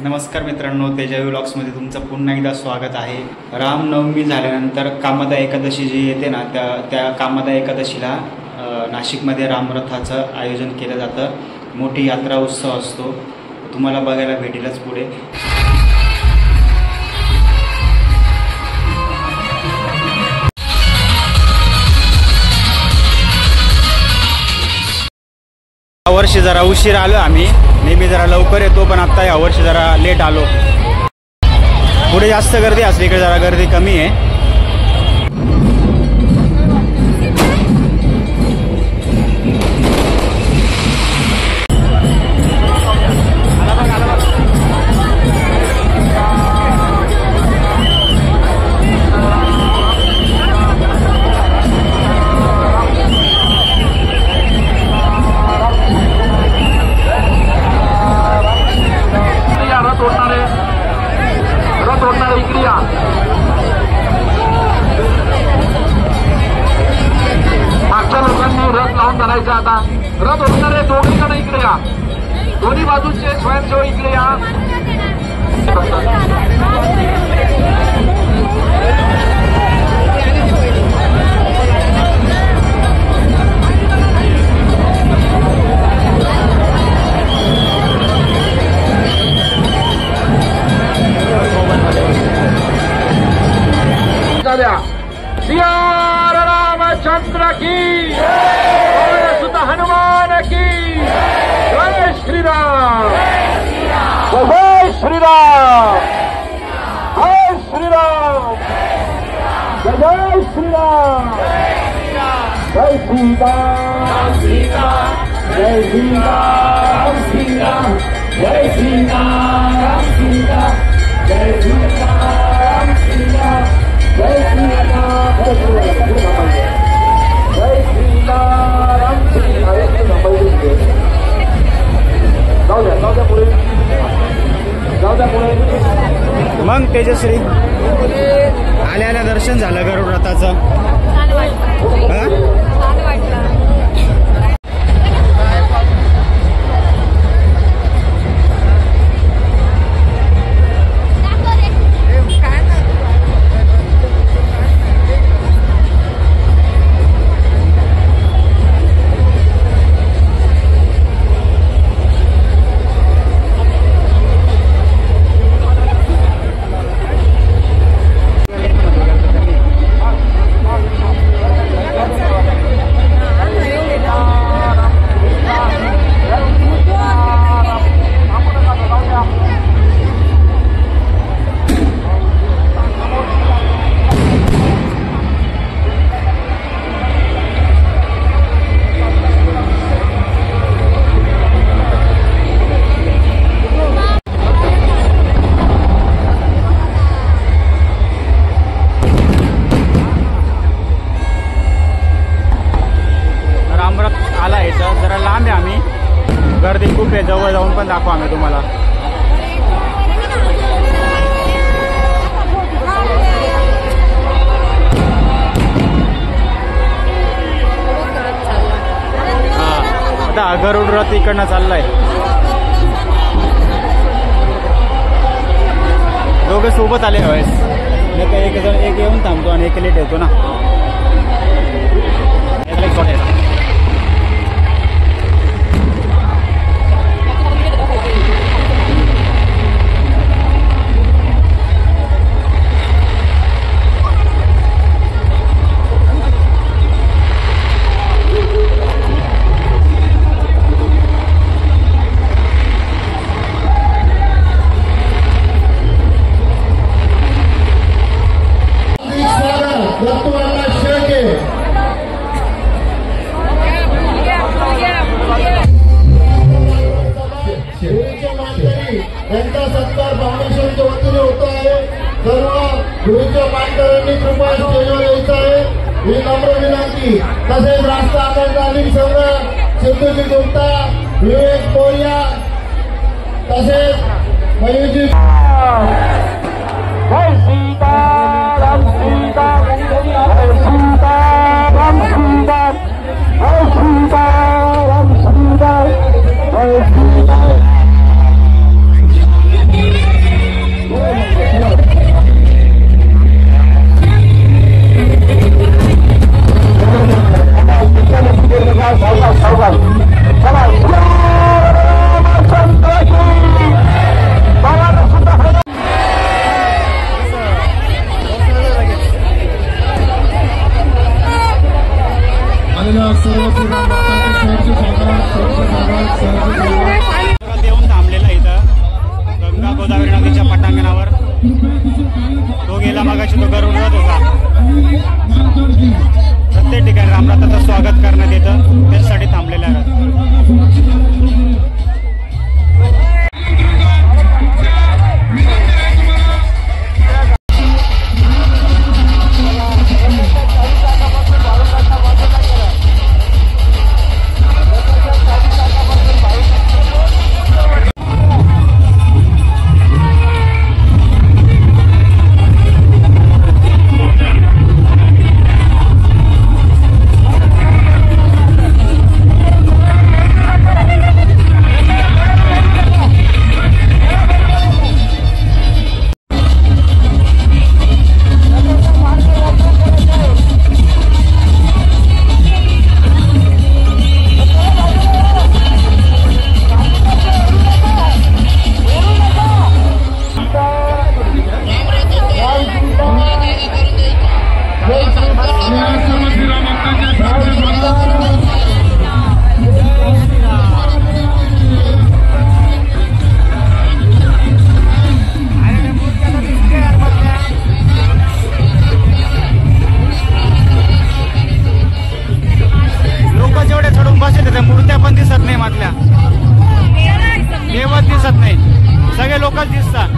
नमस्कार मित्रांनो, तेजावी व्लॉग्समध्ये तुमचं पुन्हा एकदा स्वागत आहे। रामनवमी झाल्यानंतर कामदा एकादशी जी येते ना, त्या कामदा एकादशीला नाशिकमध्ये रामरथाचं आयोजन केलं जातं। मोठी यात्रा उत्सव असतो, तुम्हाला बघायला भेटेलच पुढे। यावर्षी जरा उशीर आलो आम्ही, नेहमी जरा लवकर येतो पण आता यावर्षी जरा लेट आलो। पुढे जास्त गर्दी असली, इकडे जरा गर्दी कमी आहे। आता रथ ओढणारे दोघीकडे इकडे या, दोन्ही बाजूचे स्वयंसेवक इकडे या। सिया रामचंद्र की हनुमान की जय श्री राम, जय श्री राम, जय श्री राम, जय श्री राम, जय श्री राम, जय श्री राम, श्री राम, जय श्री राम, श्री राम, जय श्री राम, श्री राम, जय श्री राम, जय श्री राम, मग तेजश्री आल्या दर्शन झालं गरुड रथाचं। जरा लांब आहे, आम्ही गर्दी खूप आहे, जवळ जाऊन पण दाखवू आम्ही तुम्हाला। आता गरुड रथ इकडनं चाललाय, दोघे सोबत आले हवेस, नाही का एक जण एक येऊन थांबतो आणि एक लेट येतो ना। त्यांचा सत्कार फाउंडेशनच्या वतीने होत आहे। सर्व गुरुच्या मानकऱ्यांनी कृपया स्टेजवर यायचं आहे ही नम्र विनंती। तसेच राष्ट्र आघाडी संघ, सिद्धूजी गुप्ता, विवेक पोरिया, तसेच मयूरजी। जय सीताराम, सीताराम, जय सीताराम, सीताराम, जय सीताराम, सीताराम, जय सीताराम। लोकच दिसतात.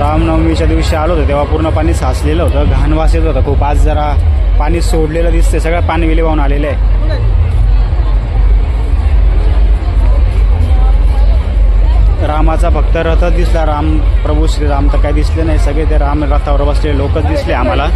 रामनवमीच्या दिवशी आलो होतो तेव्हा पूर्ण पाणी साचलेलं होतं, घाण वास येत होता खूप. आज जरा पाणी सोडलेलं दिसतंय, सगळं पाणी विले वाहून आलेलं आहे. रामाचा फक्त रथच दिसला, राम प्रभू श्रीराम तर काही दिसले नाही, सगळे ते राम रथावर बसलेले लोकच दिसले आम्हाला.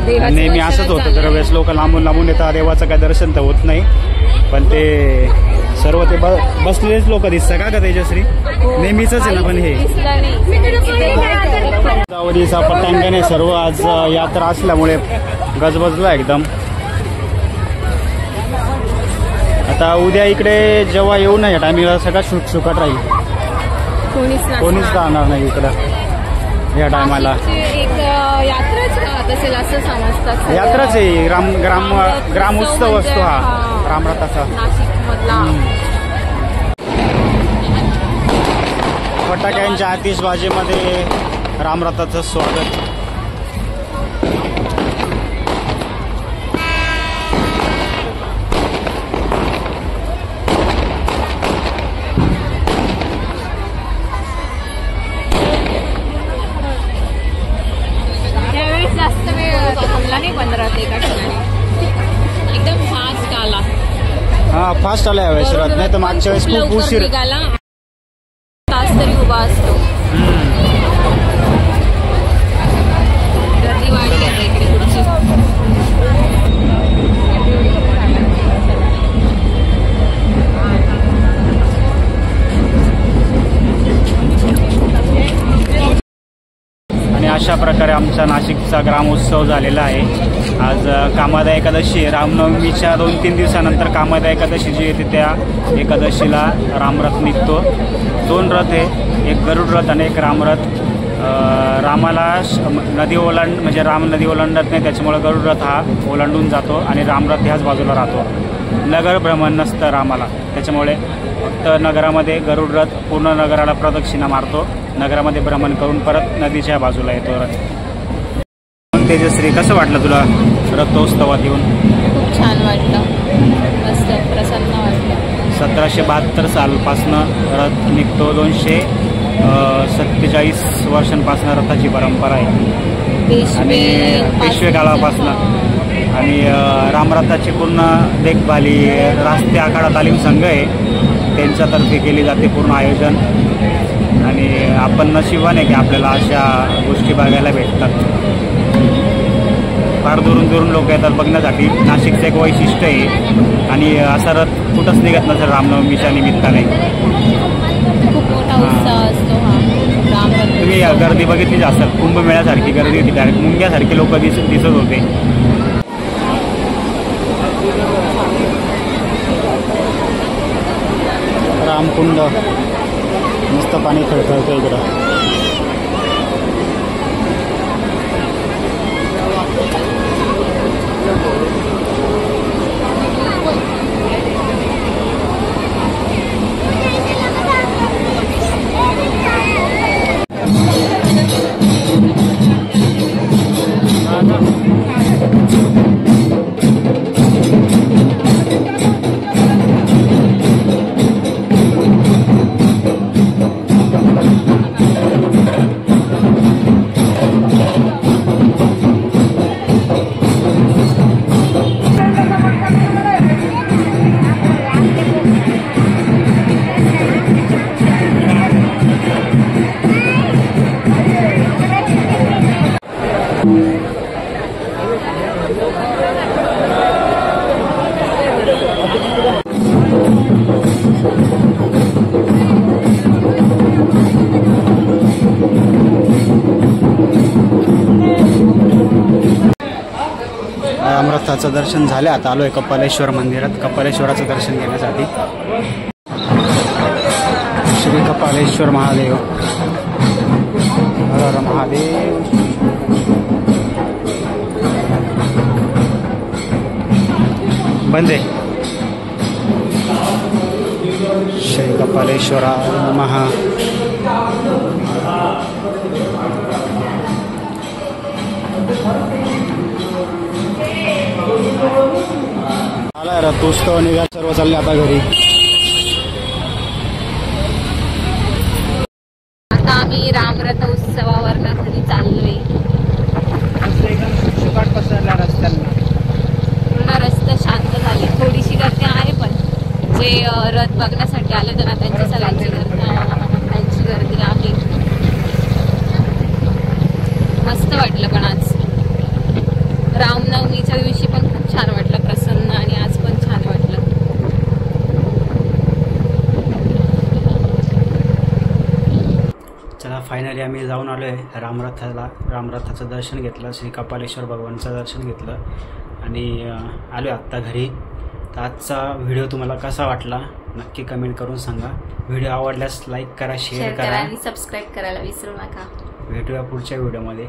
नेहमी असंच होतं, दरवेळेस लोक लांबून लांबून येतात, देवाचं काही दर्शन तर होत नाही, पण ते सर्व ते बसलेलेच लोक दिसतात का तेजश्री? नेहमीच आहे ना. पण हे जावडीचा पटांगण आहे सर्व, आज यात्रा असल्यामुळे गजबजला एकदम. आता उद्या इकडे जेव्हा येऊ नये टायमिंगला सगळं सुकट राहील, कोणीच राहणार नाही इकडं या टायमाला. यात्राच आहे, ग्राम उत्सव असतो हा रामरथाचा. फटाक्यांच्या आतिषबाजीमध्ये रामरथाचं स्वागत. एकदम फास्ट आला. हा फास्ट आला यावेळेस रथ, नाही तर मागच्या वेळेस खूप उशीर तास तरी उभा असतो. गर्दी वाढली आता इकडे पुढची. आणि अशा प्रकारे आमचा नाशिकचा ग्रामोत्सव झालेला आहे. आज कामादा एकादशी, रामनवमीच्या 2-3 दिवसानंतर कामादा एकादशी जी येते त्या एकादशीला रामरथ निघतो. 2 रथ आहे, एक गरुड रथ आणि एक रामरथ. रामाला नदी म्हणजे राम नदी ओलांडत नाही, त्याच्यामुळे गरुड रथ हा ओलांडून जातो आणि रामरथ ह्याच बाजूला राहतो. नगर भ्रमण नसतं रामाला, त्याच्यामुळे फक्त नगरामध्ये गरुड रथ पूर्ण नगराला प्रदक्षिणा मारतो, नगरामध्ये भ्रमण करून परत नदीच्या बाजूला येतो रथ. तेजश्री, कसं वाटलं तुला रथोत्सवात येऊन? खूप छान वाटलं, मस्त प्रसन्न वाटलं. 1772 सालपासनं रथ निघतो, 247 वर्षांपासून रथाची परंपरा आहे आणि पेशवे काळापासनं. आणि रामरथाची पूर्ण देखभाली रास्ते आखाडा तालीम संघ आहे, त्यांच्यातर्फे केली जाते पूर्ण आयोजन. आणि आपण नशिबाने की आपल्याला अशा गोष्टी बघायला भेटतात. फार दुरून दुरून लोक येतात बघण्यासाठी. नाशिकचं एक वैशिष्ट्य आहे आणि असा रथ कुठंच निघत नसेल रामनवमीच्या निमित्ताने. खूप मोठा उत्साह असतो हा रामरथ. तुम्ही गर्दी बघितली असाल, कुंभमेळ्यासारखी गर्दी होती, डायरेक्ट मुंग्यासारखे लोक दिसत होते. रामकुंड मस्त पाणी खळखळतं इकडं. रामरथाचं दर्शन झालं. आता आलोय कपालेश्वर मंदिरात कपालेश्वराचं दर्शन घेण्यासाठी. श्री कपालेश्वर महादेव, हर हर महादेव. बंद आहे. श्री कपालेश्वराय नमः. आला रथोत्सव निघा, सर्व चालले आता घरी. आम्ही रामरथ उत्सवावरनं घरी चाललोय. शुकाट पसरला रस्त्यांना. पूर्ण रस्ता शांत झाले. थोडीशी गर्दी आहे पण जे रथ बघण्यासाठी आले होते ना त्यांची सगळ्यांची गर्दी आहे. मस्त वाटलं पण आज रामनवमीच्या दिवशी पण खूप छान वाटलं, प्रसन्न, आणि आज पण छान वाटलं. चला फायनली आम्ही जाऊन आलो आहे रामरथाचं दर्शन घेतलं, श्री कपालेश्वर भगवानचं दर्शन घेतलं आणि आलो आत्ता घरी. तर आजचा व्हिडिओ तुम्हाला कसा वाटला नक्की कमेंट करून सांगा. व्हिडिओ आवडल्यास लाईक करा, शेअर करा आणि सबस्क्राईब करायला विसरू नका. भेटूया पुढच्या व्हिडिओमध्ये.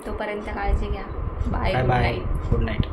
तोपर्यंत काळजी घ्या. बाय. बाय. Good night.